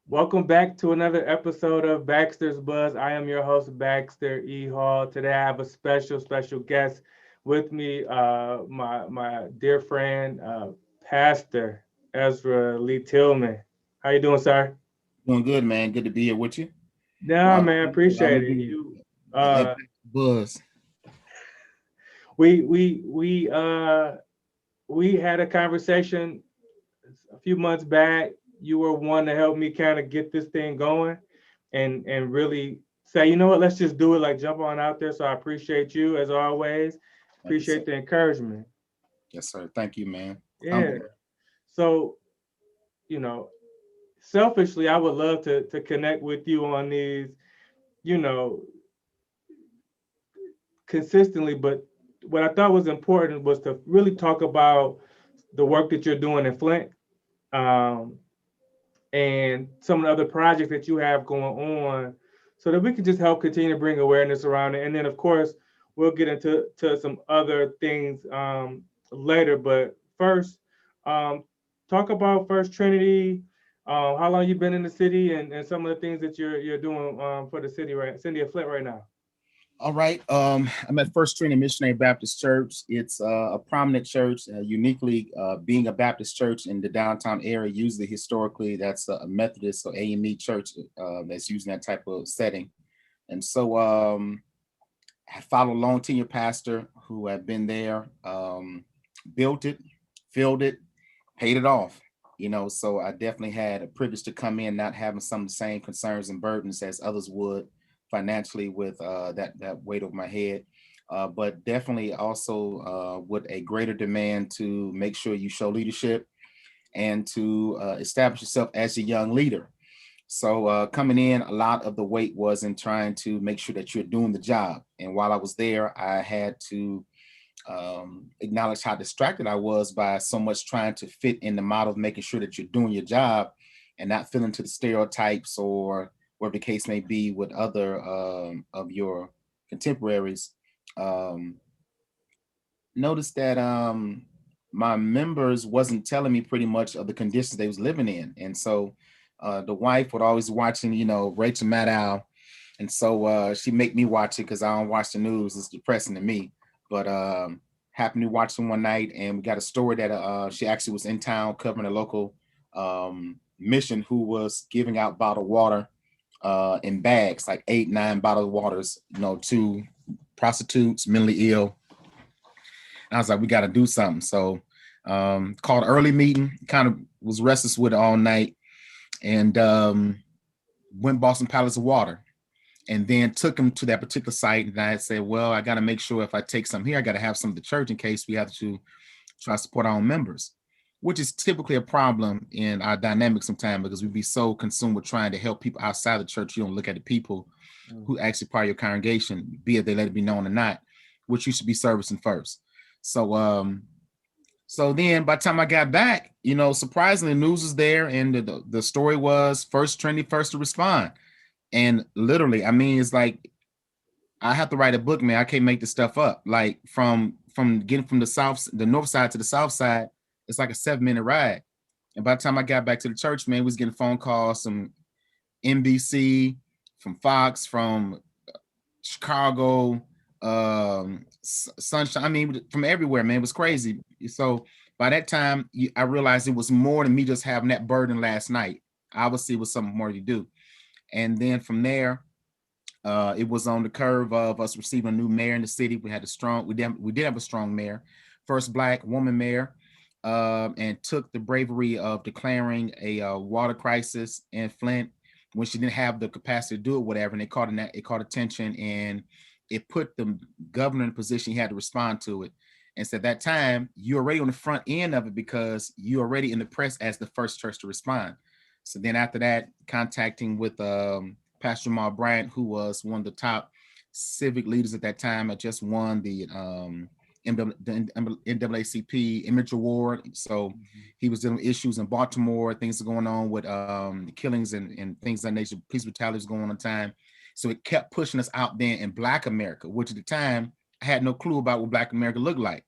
Welcome back to another episode of Baxter's Buzz. I am your host, Baxter E. Hall. Today I have a special guest with me, my dear friend, Pastor Ezra Lee Tillman. How you doing, sir? Doing good, man. Good to be here with you. Yeah, Well, man, allow me appreciate to it. give you You, that uh, buzz. we had a conversation a few months back. You were one to help me kind of get this thing going, and really say, you know what, let's just do it. Like jump on out there. So I appreciate you as always. Thank you, sir. Appreciate the encouragement. Yes, sir. Thank you, man. Yeah. Humble. So you know, selfishly, I would love to connect with you on these. You know, consistently. But what I thought was important was to really talk about the work that you're doing in Flint. Um, and some of the other projects that you have going on so that we can just help continue to bring awareness around it. And then, of course, we'll get into some other things later. But first, um, talk about First Trinity, how long you've been in the city, and some of the things that you're doing for the city of Flint right now. All right. I'm at First Trinity Missionary Baptist Church. It's a prominent church, uniquely being a Baptist church in the downtown area. Usually, historically, that's a Methodist or AME church that's using that type of setting. And so, I followed a long tenure pastor who had been there, built it, filled it, paid it off. So I definitely had a privilege to come in, not having some of the same concerns and burdens as others would financially with that weight over my head. But definitely also with a greater demand to make sure you show leadership and to establish yourself as a young leader. So coming in, a lot of the weight was in trying to make sure that you're doing the job. And while I was there, I had to acknowledge how distracted I was by so much trying to fit in the model of making sure that you're doing your job and not fit into the stereotypes or whatever the case may be with other of your contemporaries. Um, Notice that my members wasn't telling me pretty much of the conditions they was living in, and so the wife would always watching, Rachel Maddow, and so she make me watch it because I don't watch the news. It's depressing to me, but happened to watch them one night, and we got a story that she actually was in town covering a local mission who was giving out bottled water in bags, like 8, 9 bottled waters, to prostitutes, mentally ill. I was like, we got to do something. So called early meeting, kind of was restless with it all night, and went bought some pallets of water and then took him to that particular site. And I said, well, I got to make sure if I take some here, I got to have some of the church in case we have to try to support our own members, which is typically a problem in our dynamic sometimes because we be so consumed with trying to help people outside the church. You don't look at the people Mm. who actually part of your congregation, be it they let it be known or not, which you should be servicing first. So so then by the time I got back, surprisingly, the news was there and the story was First Trinity first to respond. And literally, I mean, it's like I have to write a book, man. I can't make this stuff up. Like from getting from the north side to the south side, it's like a 7-minute ride. And by the time I got back to the church, man, we was getting phone calls from NBC, from Fox, from Chicago, Sunshine. I mean, from everywhere, man. It was crazy. So by that time, I realized it was more than me just having that burden last night. Obviously, it was something more to do. And then from there, it was on the curve of us receiving a new mayor in the city. We did have a strong mayor, first Black woman mayor, and took the bravery of declaring a water crisis in Flint when she didn't have the capacity to do it, whatever. And it caught attention, and it put the governor in a position he had to respond to it. And so at that time, you're already on the front end of it because you're already in the press as the first church to respond. So then after that, contacting with Pastor Jamal Bryant, who was one of the top civic leaders at that time, had just won the NAACP Image Award. So Mhm. he was dealing with issues in Baltimore, things are going on with killings and things of that nature, police brutality was going on at the time. So it kept pushing us out there in Black America, which at the time I had no clue about what Black America looked like.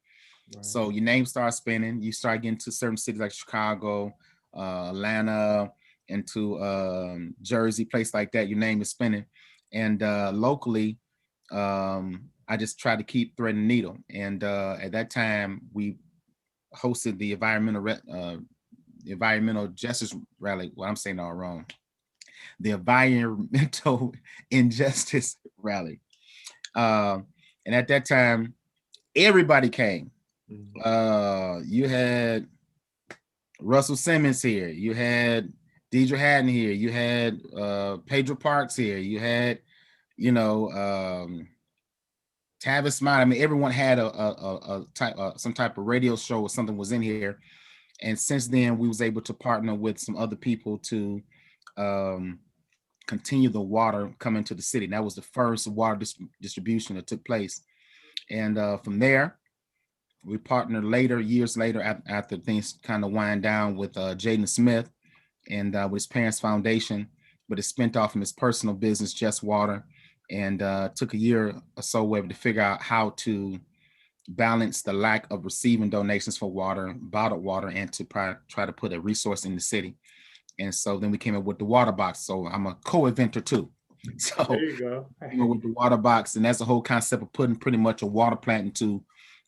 Right. So your name starts spinning. You start getting to certain cities like Chicago, Atlanta, into Jersey, place like that. Your name is spinning. And locally, I just tried to keep threading the needle. And at that time, we hosted the environmental justice rally. Well, I'm saying all wrong. The environmental injustice rally. And at that time, everybody came. You had Russell Simmons here. You had Deidre Haddon here. You had Pedro Parks here. You had, Tavis Smiley. I mean, everyone had a type, some type of radio show or something was in here. And since then, we was able to partner with some other people to continue the water coming to the city. And that was the first water distribution that took place. And from there, we partnered later, years later, after things kind of wind down with Jaden Smith and with his parents' foundation, but it spent off from his personal business, Just Water, and took a year or so to figure out how to balance the lack of receiving donations for water, bottled water, and to try to put a resource in the city. And so then we came up with the water box. So I'm a co-inventor too. So there you go. With the water box, and that's the whole concept of putting pretty much a water plant into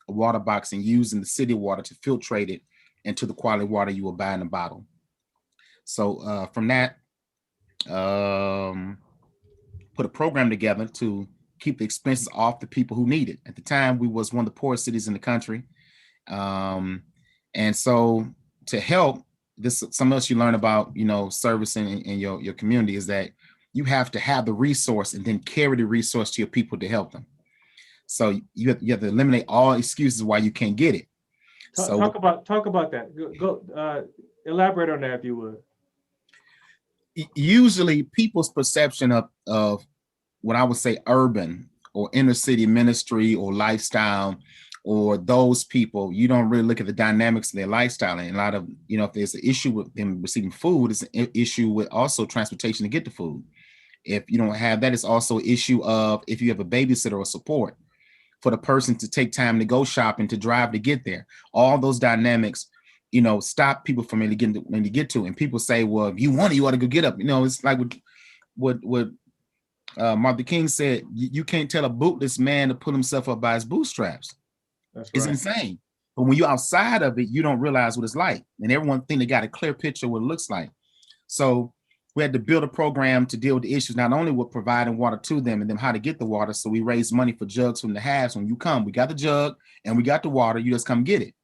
a water box and using the city water to filtrate it into the quality water you will buy in a bottle. So from that, put a program together to keep the expenses off the people who need it. At the time, we was one of the poorest cities in the country. And so to help, this something else you learn about, servicing in your community is that you have to have the resource and then carry the resource to your people to help them. So you have to eliminate all excuses why you can't get it. Talk about that. Go elaborate on that if you would. Usually people's perception of what I would say urban or inner city ministry or lifestyle, or those people, you don't really look at the dynamics of their lifestyle. And a lot of, if there's an issue with them receiving food, it's an issue with also transportation to get the food. If you don't have that, it's also an issue of if you have a babysitter or support for the person to take time to go shopping, to drive to get there. All those dynamics, stop people from really getting to get to. And people say, well, if you want it, you ought to go get up. It's like what Martin Luther King said, you can't tell a bootless man to pull himself up by his bootstraps. That's right. It's insane. But when you're outside of it, you don't realize what it's like. And everyone think they got a clear picture of what it looks like. So we had to build a program to deal with the issues, not only with providing water to them and then how to get the water. So we raised money for jugs from the halves. When you come, we got the jug and we got the water. You just come get it.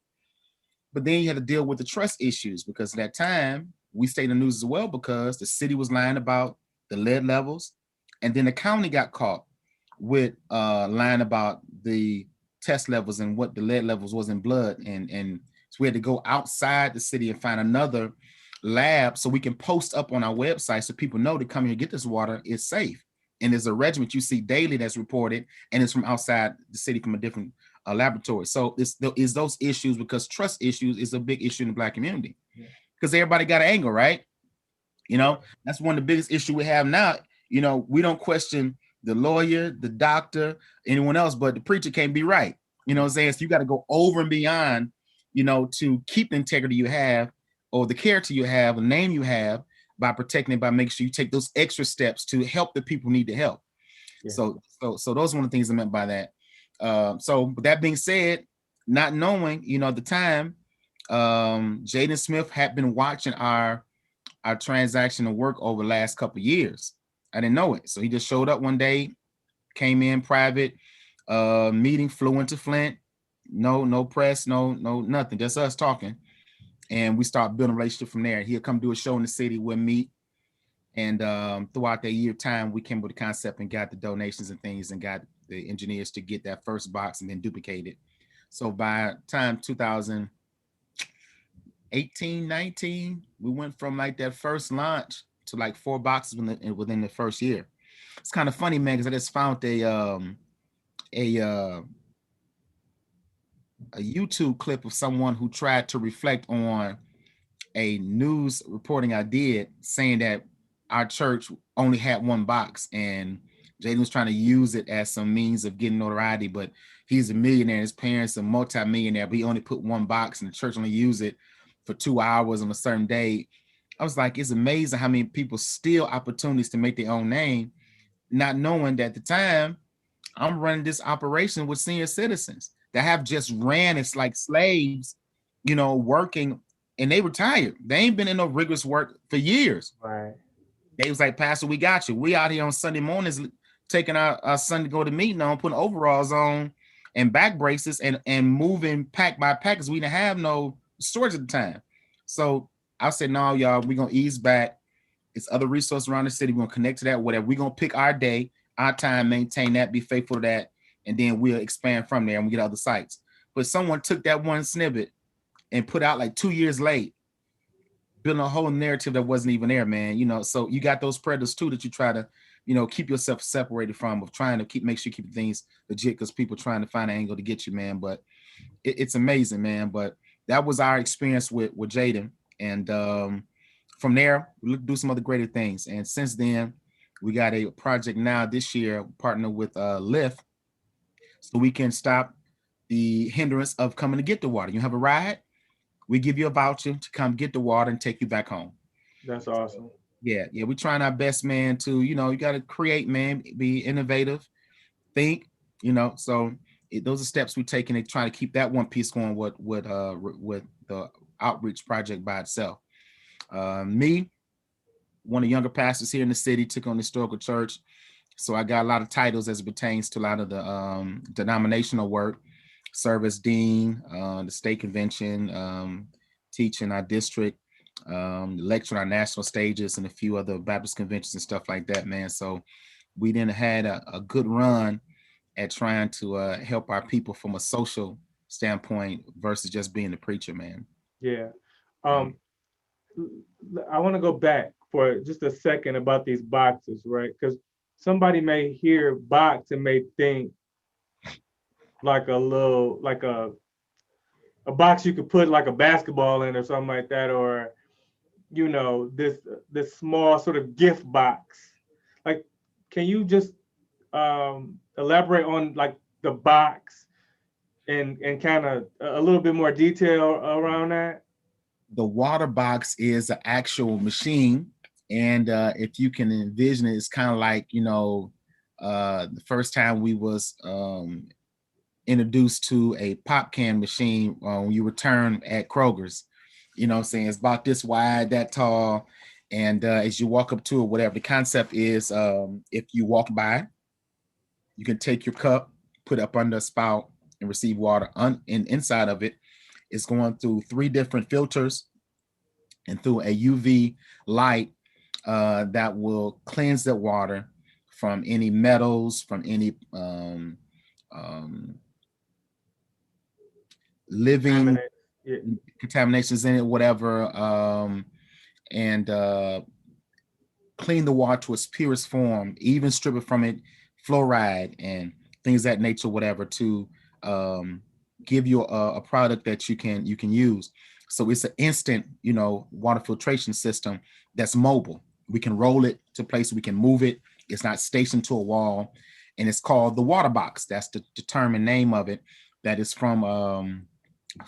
But then you had to deal with the trust issues, because at that time we stayed in the news as well because the city was lying about the lead levels. And then the county got caught with lying about the test levels and what the lead levels was in blood. And so we had to go outside the city and find another lab so we can post up on our website so people know to come here and get this water is safe. And there's a regimen you see daily that's reported, and it's from outside the city from a different laboratory. So it's those issues, because trust issues is a big issue in the Black community, because everybody got an angle, right? That's one of the biggest issues we have now. We don't question the lawyer, the doctor, anyone else, but the preacher can't be right. What I'm saying? So you got to go over and beyond, to keep the integrity you have, or the character you have, the name you have, by protecting it, by making sure you take those extra steps to help the people who need the help. Yeah. So those are one of the things I meant by that. So with that being said, not knowing, at the time, Jaden Smith had been watching our transactional work over the last couple of years. I didn't know it. So he just showed up one day, came in private, meeting, flew into Flint. No press, no nothing, just us talking. And we start building a relationship from there. He'll come do a show in the city, we'll meet. And throughout that year time, we came with the concept and got the donations and things and got the engineers to get that first box and then duplicate it. So by time 2018, 19, we went from like that first launch to like 4 boxes within the first year. It's kind of funny, man, because I just found a YouTube clip of someone who tried to reflect on a news reporting I did, saying that our church only had 1 box, and Jaden was trying to use it as some means of getting notoriety, but he's a millionaire, his parents are multi-millionaire, but he only put 1 box and the church only used it for 2 hours on a certain day. I was like, it's amazing how many people steal opportunities to make their own name, not knowing that at the time I'm running this operation with senior citizens that have just ran it's like slaves, working, and they retired. They ain't been in no rigorous work for years. Right. They was like, Pastor, we got you. We out here on Sunday mornings taking our son to go to meeting on, putting overalls on and back braces and moving pack by pack because we didn't have no storage at the time. So I said, no, y'all, we're gonna ease back. It's other resources around the city. We're gonna connect to that, whatever. We're gonna pick our day, our time, maintain that, be faithful to that, and then we'll expand from there and we get other sites. But someone took that one snippet and put out like 2 years late, building a whole narrative that wasn't even there, man. So you got those predators too that you try to, keep yourself separated from, of trying to make sure you keep things legit because people trying to find an angle to get you, man. But it's amazing, man. But that was our experience with Jaden. And from there, we look to do some other greater things. And since then, we got a project now this year, partner with Lyft, so we can stop the hindrance of coming to get the water. You have a ride, we give you a voucher to come get the water and take you back home. That's awesome. Yeah, we're trying our best, man, to, you got to create, man, be innovative, think, so those are steps we're taking to try to keep that one piece going with the outreach project by itself. Me, one of the younger pastors here in the city, took on the historical church. So I got a lot of titles as it pertains to a lot of the denominational work, serve as dean, the state convention, teach in our district, lecture on our national stages and a few other Baptist conventions and stuff like that, man. So we then had a good run at trying to help our people from a social standpoint versus just being the preacher, man. Yeah. Um, I want to go back for just a second about these boxes, right? Because somebody may hear box and may think like a box you could put like a basketball in or something like that, or this small sort of gift box. Like, can you just elaborate on like the box and kind of a little bit more detail around that? The water box is an actual machine, and if you can envision it, it's kind of like the first time we was introduced to a pop can machine when you return at Kroger's. Saying it's about this wide, that tall, and as you walk up to it, whatever the concept is, if you walk by, you can take your cup, put it up under a spout, and receive water. And inside of it, it's going through 3 different filters and through a UV light that will cleanse the water from any metals, from any living Yeah. contaminations in it, whatever, and clean the water to its purest form, even strip it from it fluoride and things of that nature, whatever, to give you a product that you can use. So it's an instant, water filtration system that's mobile. We can roll it to places, we can move it. It's not stationed to a wall, and it's called the water box. That's the term and name of it. That is from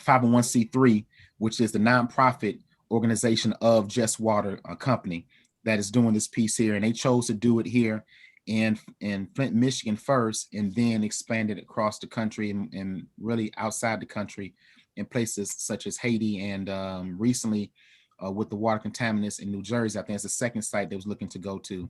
501c3, which is the nonprofit organization of Just Water Company that is doing this piece here. And they chose to do it here in Flint, Michigan first, and then expanded across the country and really outside the country in places such as Haiti and recently with the water contaminants in New Jersey. I think it's the second site they was looking to go to.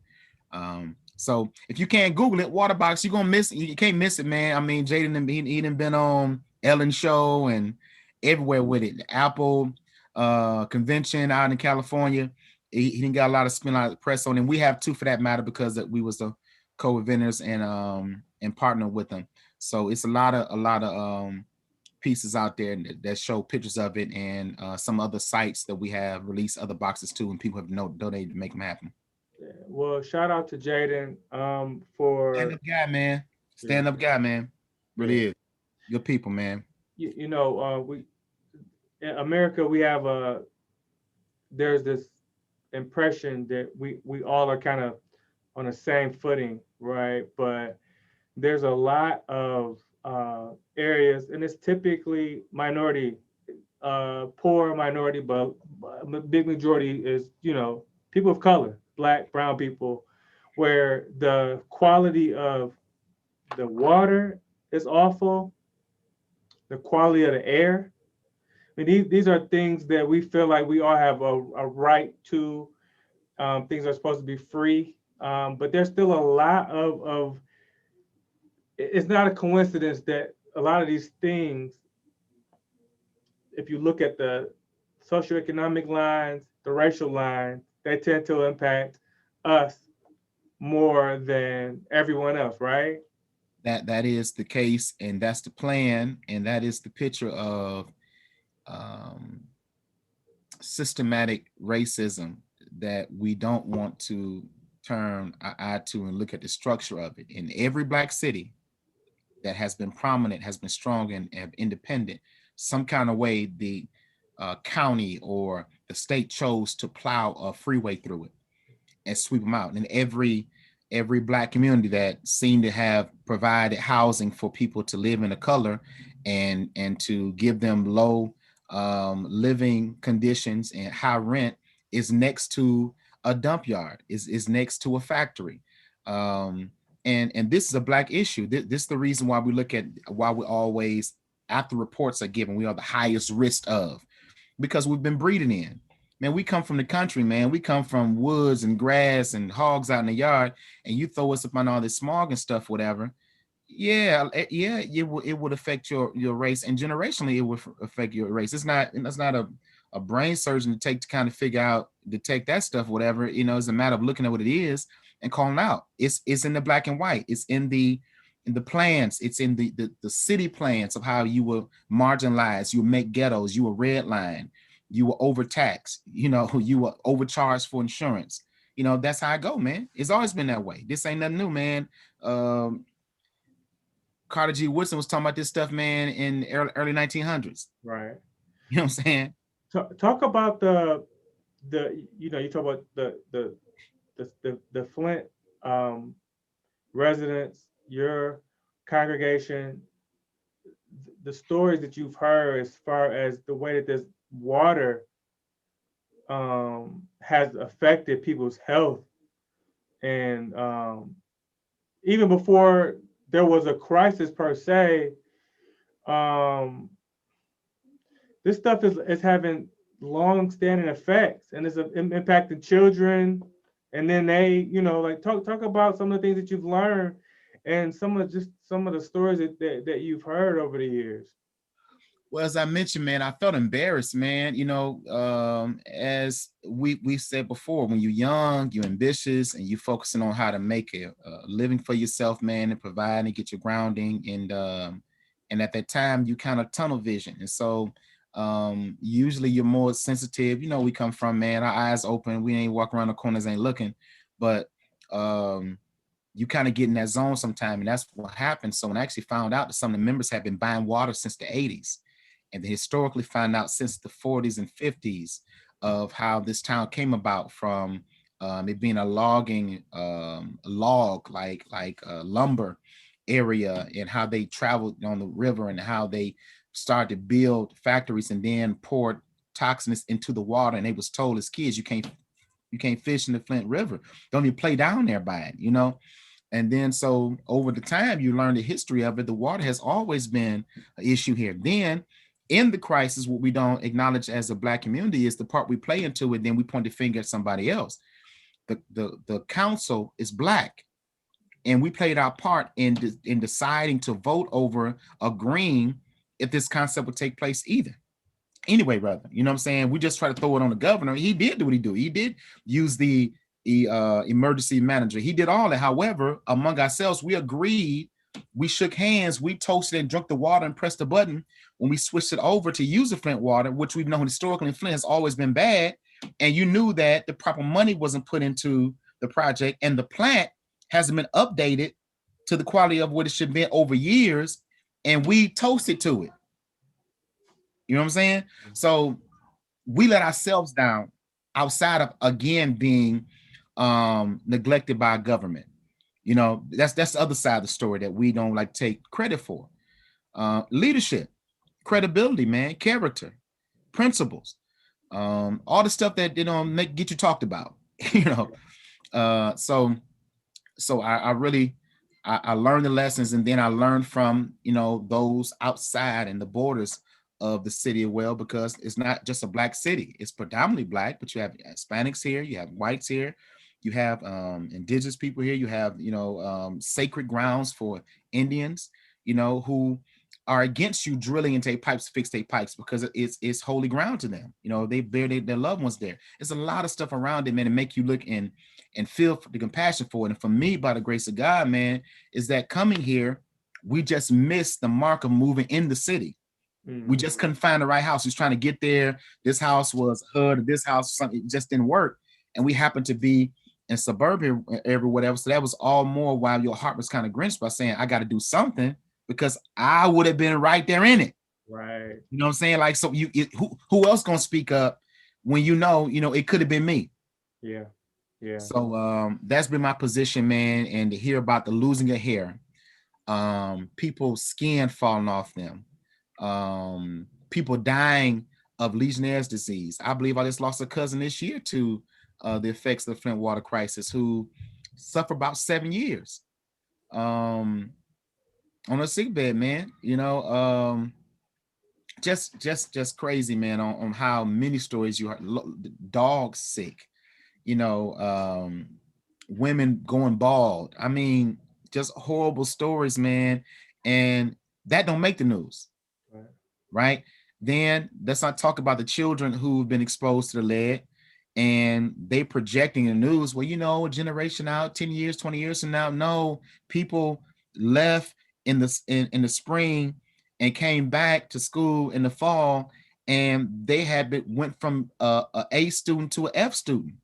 So if you can't Google it, water box, you're gonna miss it. You can't miss it, man. I mean, Jaden, he done been on Ellen Show and everywhere with it. The Apple convention out in California. He didn't got a lot of spin, a lot of press on him. We have too, for that matter, because we was the co-inventors and partner with them. So it's a lot of pieces out there that show pictures of it, and some other sites that we have released other boxes too, and people have donated to make them happen. Yeah. Well, shout out to Jaden for Stand-up guy, man. Stand-up guy, man. Really yeah. is. Good people, man. We in America, we have there's this impression that we all are kind of on the same footing, right? But there's a lot of areas, and it's typically minority poor minority, but a big majority is, people of color, black, brown people, where the quality of the water is awful, the quality of the air. I mean, these are things that we feel like we all have a right to. Things are supposed to be free, but there's still a lot of. It's not a coincidence that a lot of these things, if you look at the socioeconomic lines, the racial lines, they tend to impact us more than everyone else, right? That is the case, and that's the plan, and that is the picture of um, systematic racism that we don't want to turn our eye to and look at the structure of it. In every black city that has been prominent, has been strong and independent, some kind of way the county or the state chose to plow a freeway through it and sweep them out. And every black community that seemed to have provided housing for people to live in a color and to give them low living conditions and high rent is next to a dump yard, is next to a factory. Um, and this is a black issue. This is the reason why we look at why we always, after reports are given, we are the highest risk of, because we've been breeding in. Man, we come from the country, man. We come from woods and grass and hogs out in the yard, and you throw us up on all this smog and stuff, whatever. Yeah, yeah, it would affect your race, and generationally, it would affect your race. It's not a brain surgeon to take to kind of figure out, detect that stuff, whatever. It's a matter of looking at what it is and calling out. It's in the black and white. It's in the plans. It's in the city plans of how you will marginalize, you will make ghettos, you will redline, you will overtax, you will overcharge for insurance. That's how I go, man. It's always been that way. This ain't nothing new, man. Carter G. Woodson was talking about this stuff, man, in early 1900s. Right. You know what I'm saying? Talk about you talk about the Flint um, residents, your congregation, the stories that you've heard as far as the way that this water has affected people's health, and even before there was a crisis per se, um, this stuff is having long-standing effects, and it's impacting children. And then they, like talk about some of the things that you've learned, and some of the stories that you've heard over the years. Well, as I mentioned, man, I felt embarrassed, man. As we said before, when you're young, you're ambitious, and you're focusing on how to make a living for yourself, man, and provide and get your grounding. And at that time, you kind of tunnel vision, and so usually you're more sensitive. We come from, man, our eyes open. We ain't walking around the corners, ain't looking, but you kind of get in that zone sometime, and that's what happened. So when I actually found out that some of the members had been buying water since the 80s, and they historically found out since the 40s and 50s of how this town came about from it being a logging log like lumber area, and how they traveled on the river and how they started to build factories and then poured toxins into the water. And they was told as kids, you can't fish in the Flint River. Don't even play down there by it. And then so over the time, you learn the history of it. The water has always been an issue here. Then in the crisis, what we don't acknowledge as a black community is the part we play into it. Then we point the finger at somebody else. The council is black, and we played our part in deciding to vote over agreeing if this concept would take place either. Anyway, brother, you know what I'm saying? We just try to throw it on the governor. He did do what he do. He did use the emergency manager. He did all that. However, among ourselves, we agreed, we shook hands, we toasted and drank the water and pressed the button when we switched it over to use the Flint water, which we've known historically in Flint has always been bad. And you knew that the proper money wasn't put into the project, and the plant hasn't been updated to the quality of what it should be over years. And we toasted to it. You know what I'm saying? So we let ourselves down outside of, again, being neglected by government. That's the other side of the story that we don't like take credit for. Leadership, credibility, man, character. principles, all the stuff that get you talked about, so I really I learned the lessons, and then I learned from those outside and the borders of the city as well, because it's not just a black city. It's predominantly black, but you have Hispanics here, you have whites here, you have indigenous people here, you have sacred grounds for Indians, who are against you drilling into their pipes, fix their pipes, because it's holy ground to them. They bear their loved ones there. It's a lot of stuff around it, man, to make you look and feel the compassion for it. And for me, by the grace of God, man, is that coming here, we just missed the mark of moving in the city. We just couldn't find the right house. We was trying to get there. This house was HUD, this house, something, it just didn't work. And we happened to be in suburban area, whatever. So that was all more why your heart was kind of grinched by saying, I got to do something, because I would have been right there in it. Right. You know what I'm saying? Like, so who else gonna speak up when it could have been me? Yeah. Yeah. So that's been my position, man. And to hear about the losing of hair, people's skin falling off them, people dying of Legionnaire's disease. I believe I just lost a cousin this year to the effects of the Flint water crisis, who suffered about 7 years on a sick bed, man. Just crazy, man, on how many stories you heard. Dogs sick, women going bald. I mean, just horrible stories, man. And that don't make the news, right? Then let's not talk about the children who've been exposed to the lead, and they projecting the news. Well, a generation out, 10 years, 20 years from now. No, people left in the spring and came back to school in the fall, and they went from a A student to an F student.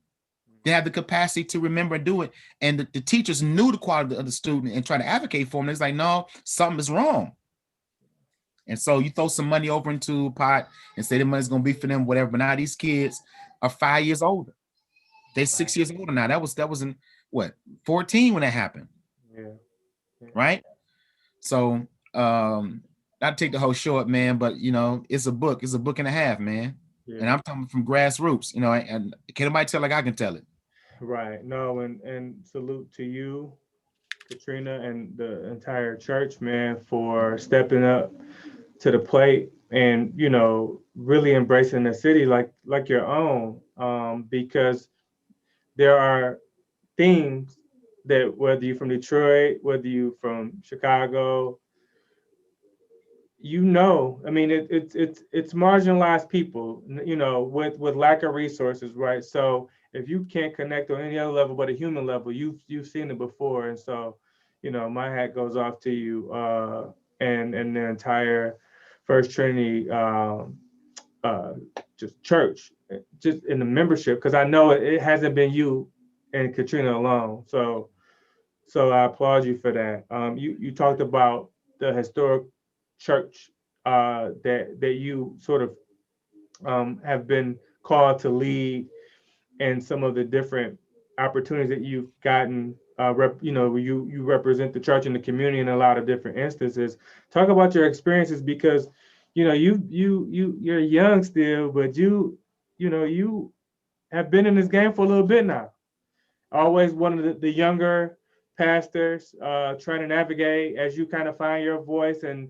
They have the capacity to remember and do it. And the teachers knew the quality of the student and try to advocate for them. It's like, no, something is wrong. And so you throw some money over into a pot and say the money's going to be for them, whatever. But now these kids are 5 years older. They're 6 years older now. That was in what, 14 when that happened. Yeah. Right. So not take the whole show up, man, but it's a book and a half, man. Yeah. And I'm talking from grassroots, and can nobody tell like I can tell it? Right. No, and salute to you, Katrina, and the entire church, man, for stepping up to the plate and really embracing the city like your own, because there are themes that, whether you're from Detroit, whether you're from Chicago, I mean, it's marginalized people, with lack of resources, right? So if you can't connect on any other level but a human level, you've seen it before. And so, my hat goes off to you, and the entire First Trinity, just church, just in the membership, because I know it hasn't been you and Katrina alone. So I applaud you for that. You talked about the historic church, that you sort of have been called to lead, and some of the different opportunities that you've gotten. You represent the church and the community in a lot of different instances. Talk about your experiences, because you're young still, but you have been in this game for a little bit now. Always one of the younger pastors, trying to navigate as you kind of find your voice, and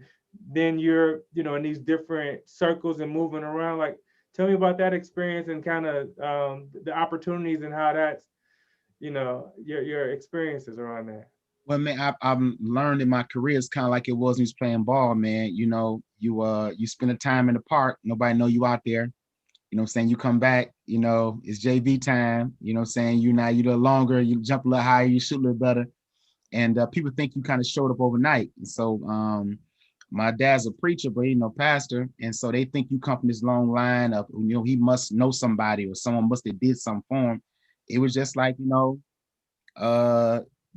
then you're in these different circles and moving around. Like, tell me about that experience, and kind of the opportunities, and how that's your experiences around that. Well, man, I've learned in my career, it's kind of like it was when you was playing ball, man. You spend a time in the park, nobody know you out there. You know what I'm saying? You come back, it's JV time. You know what I'm saying? You a little longer, you jump a little higher, you shoot a little better. And people think you kind of showed up overnight. And so my dad's a preacher, but pastor. And so they think you come from this long line of, he must know somebody, or someone must have did something for him. It was just like,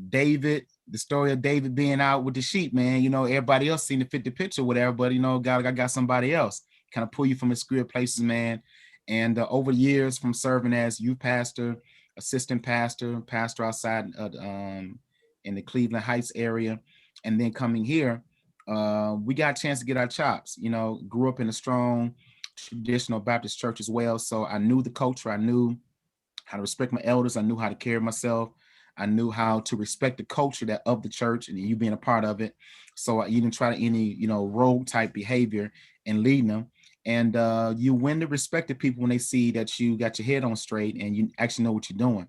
David, the story of David being out with the sheep, man. Everybody else seen to fit the picture, whatever, but God got somebody else kind of pull you from obscure places, man. And over years, from serving as youth pastor, assistant pastor, pastor outside in the Cleveland Heights area, and then coming here, we got a chance to get our chops. Grew up in a strong traditional Baptist church as well. So I knew the culture. I knew how to respect my elders. I knew how to carry myself. I knew how to respect the culture that of the church and you being a part of it. So you didn't try to any, rogue type behavior and leading them. And you win the respect of people when they see that you got your head on straight and you actually know what you're doing.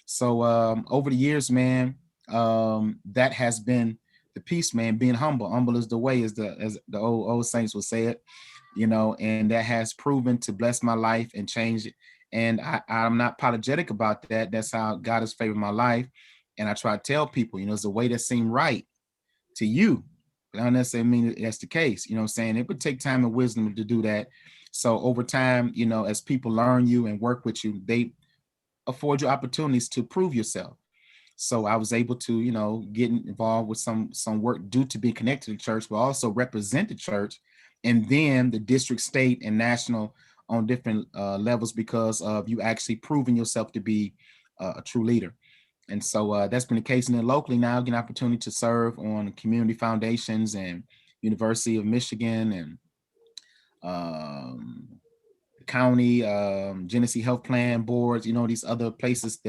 So over the years, man, that has been the piece, man, being humble. Humble is the way, as the old saints would say it, and that has proven to bless my life and change it. And I'm not apologetic about that. That's how God has favored my life. And I try to tell people, it's a way that seemed right to you. But I don't necessarily mean that's the case. You know what I'm saying? It would take time and wisdom to do that. So over time, as people learn you and work with you, they afford you opportunities to prove yourself. So I was able to, get involved with some work due to being connected to the church, but also represent the church, and then the district, state, and national on different levels because of you actually proving yourself to be a true leader. And so that's been the case. And then locally now, getting an opportunity to serve on community foundations and University of Michigan and county, Genesee Health Plan boards, these other places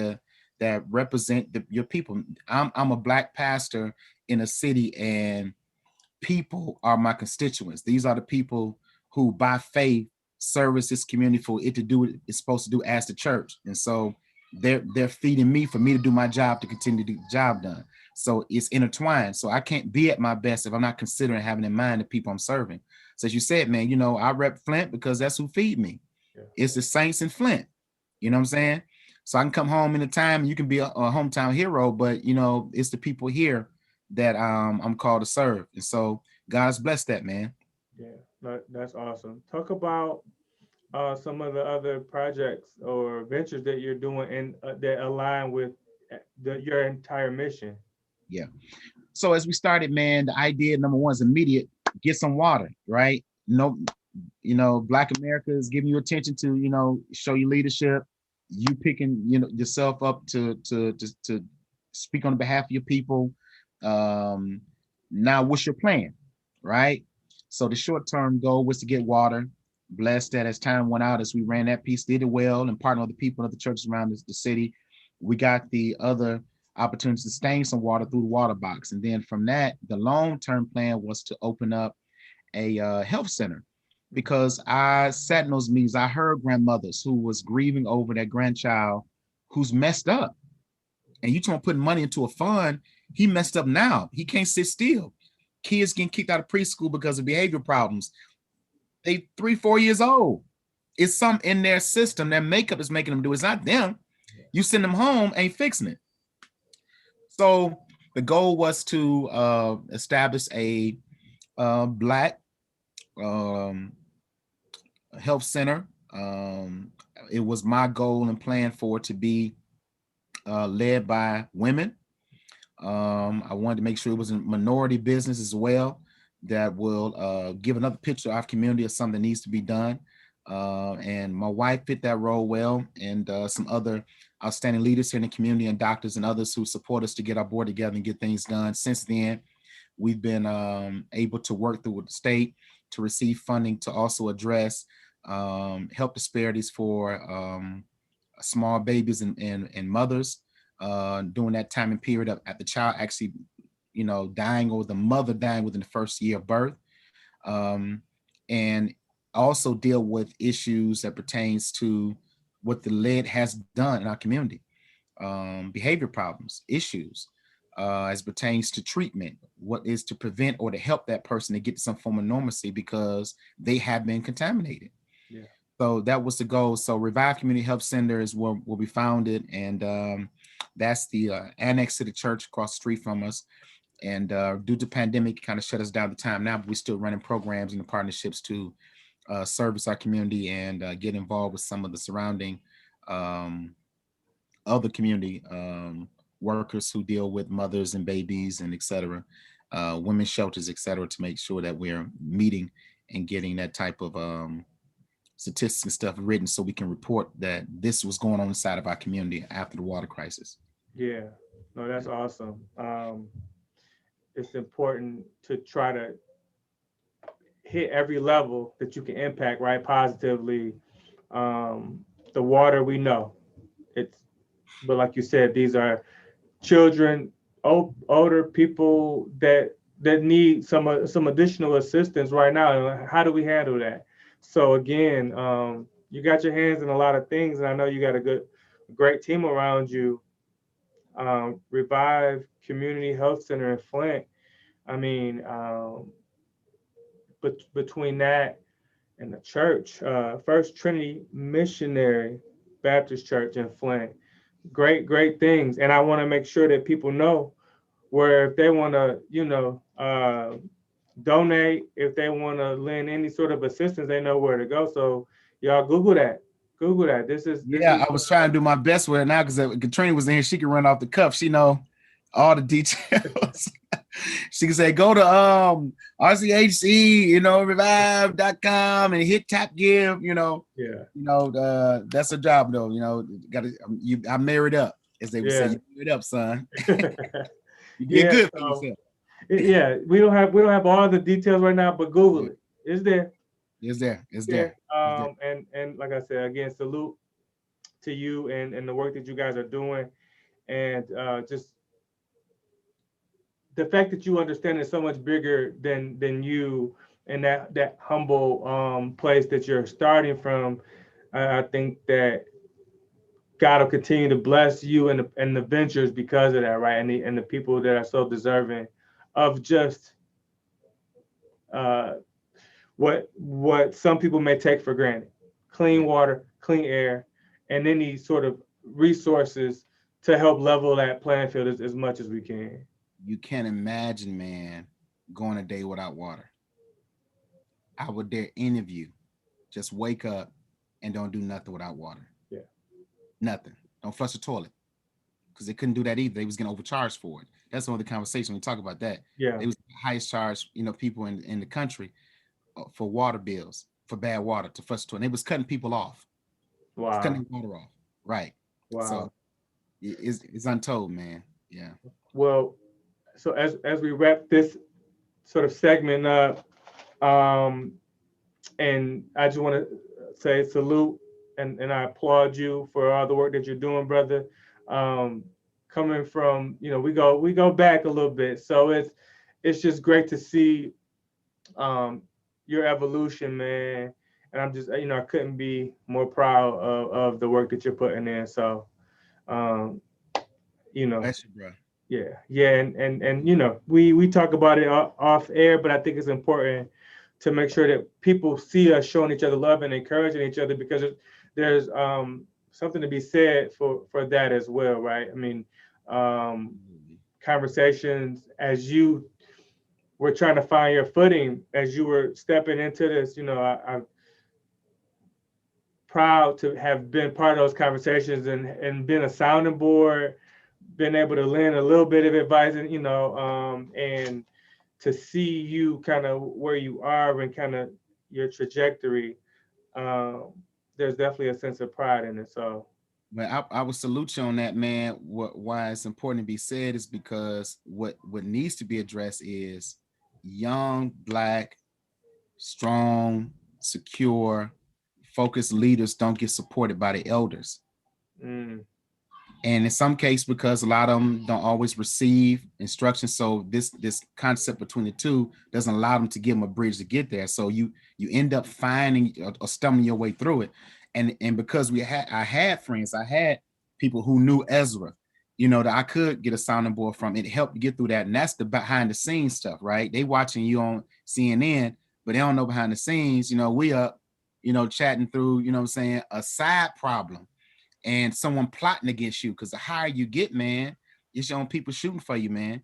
that represent your people. I'm a Black pastor in a city, and people are my constituents. These are the people who, by faith, service this community for it to do what it's supposed to do as the church. And so they're feeding me for me to do my job, to continue to get the job done. So it's intertwined. So I can't be at my best if I'm not considering having in mind the people I'm serving. So as you said, man, I rep Flint because that's who feed me. Yeah. It's the saints in Flint. You know what I'm saying? So I can come home in a time and you can be a hometown hero, but it's the people here that I'm called to serve. And so God's blessed that, man. Yeah, that's awesome. Talk about some of the other projects or ventures that you're doing and that align with your entire mission. Yeah. So as we started, man, the idea number one is immediate: get some water, right? Black America is giving you attention to, show you leadership. You picking, yourself up to speak on behalf of your people. Now, what's your plan, right? So the short-term goal was to get water. Blessed that as time went out, as we ran that piece, did it well, and partnered with the people of the churches around the city. We got the other opportunity to sustain some water through the water box. And then from that, the long-term plan was to open up a health center, because I sat in those meetings. I heard grandmothers who was grieving over their grandchild who's messed up. And you talking putting money into a fund, he messed up now. He can't sit still. Kids getting kicked out of preschool because of behavior problems. They 3-4 years old. It's something in their system. Their makeup is making them do it. It's not them. You send them home, ain't fixing it. So the goal was to establish a Black health center. It was my goal and plan for it to be led by women. I wanted to make sure it was a minority business as well that will give another picture of our community of something that needs to be done. And my wife fit that role well, and some other outstanding leaders here in the community and doctors and others who support us to get our board together and get things done. Since then, we've been able to work through with the state to receive funding to also address health disparities for small babies and mothers during that time and period at the child actually, dying, or the mother dying within the first year of birth, and also deal with issues that pertains to what the lead has done in our community, behavior problems, issues, as pertains to treatment, what is to prevent or to help that person to get to some form of normalcy because they have been contaminated. Yeah. So that was the goal. So Revive Community Health Centers will be founded, and that's the annex to the church across the street from us. And due to pandemic, kind of shut us down at the time now, but we're still running programs and the partnerships to service our community and get involved with some of the surrounding other community workers who deal with mothers and babies and et cetera, women's shelters, et cetera, to make sure that we're meeting and getting that type of statistics and stuff written so we can report that this was going on inside of our community after the water crisis. Yeah, no, that's awesome. It's important to try to hit every level that you can impact, right, positively. The water, we know it's, but like you said, these are children, older people that need some additional assistance right now. And how do we handle that? So again, you got your hands in a lot of things, and I know you got a great team around you. Revive Community Health Center in Flint. I mean, but between that and the church, First Trinity Missionary Baptist Church in Flint, great things. And I want to make sure that people know where if they want to, donate, if they want to lend any sort of assistance, they know where to go. So y'all Google that. Google that. This is I was trying to do my best with it now because Katrina was in here. She can run off the cuff. She know all the details. She can say, go to RCHC, revive.com and hit tap give, that's a job though, I married up, as they would say, you married up, son. You did good for yourself. We don't have all the details right now, but Google it. It's there. It's there. And like I said, again, salute to you and the work that you guys are doing, and just the fact that you understand it's so much bigger than you, and that humble place that you're starting from. I think that God will continue to bless you and the ventures because of that, right? And the people that are so deserving of just what some people may take for granted: clean water, clean air, and any sort of resources to help level that playing field as much as we can. You can't imagine, man, going a day without water. I would dare any of you just wake up and don't do nothing without water. Yeah. Nothing. Don't flush the toilet. Because they couldn't do that either. They was getting overcharged for it. That's one of the conversation we talk about that. Yeah. It was the highest charge, people in the country for water bills, for bad water to flush the toilet. And it was cutting people off. Wow. It's cutting water off. Right. Wow. So it's untold, man. Yeah. Well, so as we wrap this sort of segment up, and I just want to say salute and I applaud you for all the work that you're doing, brother. Coming from, we go back a little bit, so it's just great to see your evolution, man. And I'm just, I couldn't be more proud of the work that you're putting in. So, Bless you, bro. Yeah, and we talk about it off air, but I think it's important to make sure that people see us showing each other love and encouraging each other, because there's something to be said for that as well, right? I mean, conversations as you were trying to find your footing, as you were stepping into this, I'm proud to have been part of those conversations and been a sounding board, been able to lend a little bit of advice, and and to see you kind of where you are and kind of your trajectory, there's definitely a sense of pride in it. So, but I would salute you on that, man. Why it's important to be said is because what needs to be addressed is young, Black, strong, secure, focused leaders don't get supported by the elders. And in some cases, because a lot of them don't always receive instruction, so this concept between the two doesn't allow them to give them a bridge to get there. So you end up finding or stumbling your way through it. And because I had friends, I had people who knew Ezra, that I could get a sounding board from. It helped get through that, and that's the behind the scenes stuff, right? They watching you on CNN, but they don't know behind the scenes. We up, chatting through, a side problem. And someone plotting against you, because the higher you get, man, it's your own people shooting for you, man.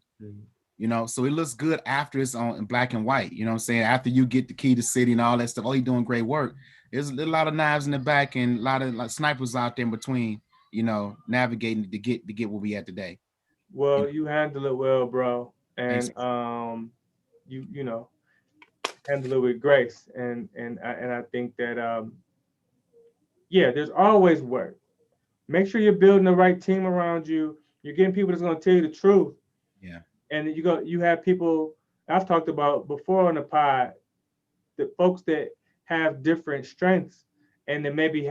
So it looks good after it's on in black and white. After you get the key to city and all that stuff, you're doing great work. There's a lot of knives in the back and a lot of snipers out there in between, navigating to get where we at today. Well, you handle it well, bro, and you handle it with grace, and I think that there's always work. Make sure you're building the right team around you. You're getting people that's going to tell you the truth. Yeah. And you have people I've talked about before on the pod the folks that have different strengths and that maybe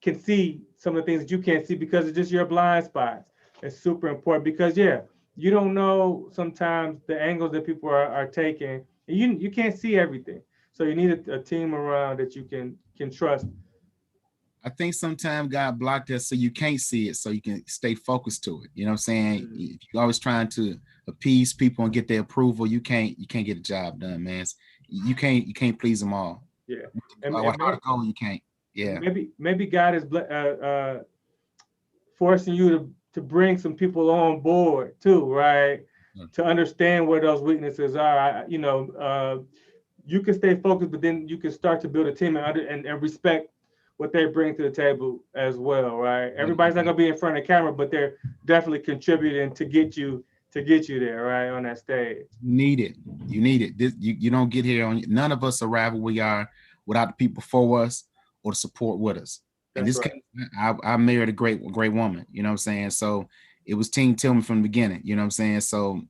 can see some of the things that you can't see because it's just your blind spots. It's super important because you don't know sometimes the angles that people are taking. And you can't see everything. So you need a team around that you can trust. I think sometimes God blocked us so you can't see it, so you can stay focused to it. You know what I'm saying? If you're always trying to appease people and get their approval, you can't get a job done, man. You can't please them all. Yeah. What hard goal you can't. Yeah. Maybe God is forcing you to bring some people on board too, right? To understand where those weaknesses are. You can stay focused, but then you can start to build a team and respect what they bring to the table as well, right? Everybody's not gonna be in front of the camera, but they're definitely contributing to get you there, right, on that stage. You need it. You don't get here on. None of us arrive where we are without the people for us or the support with us. In this case, I married a great woman. You know what I'm saying? So it was Team Tillman from the beginning. You know what I'm saying? So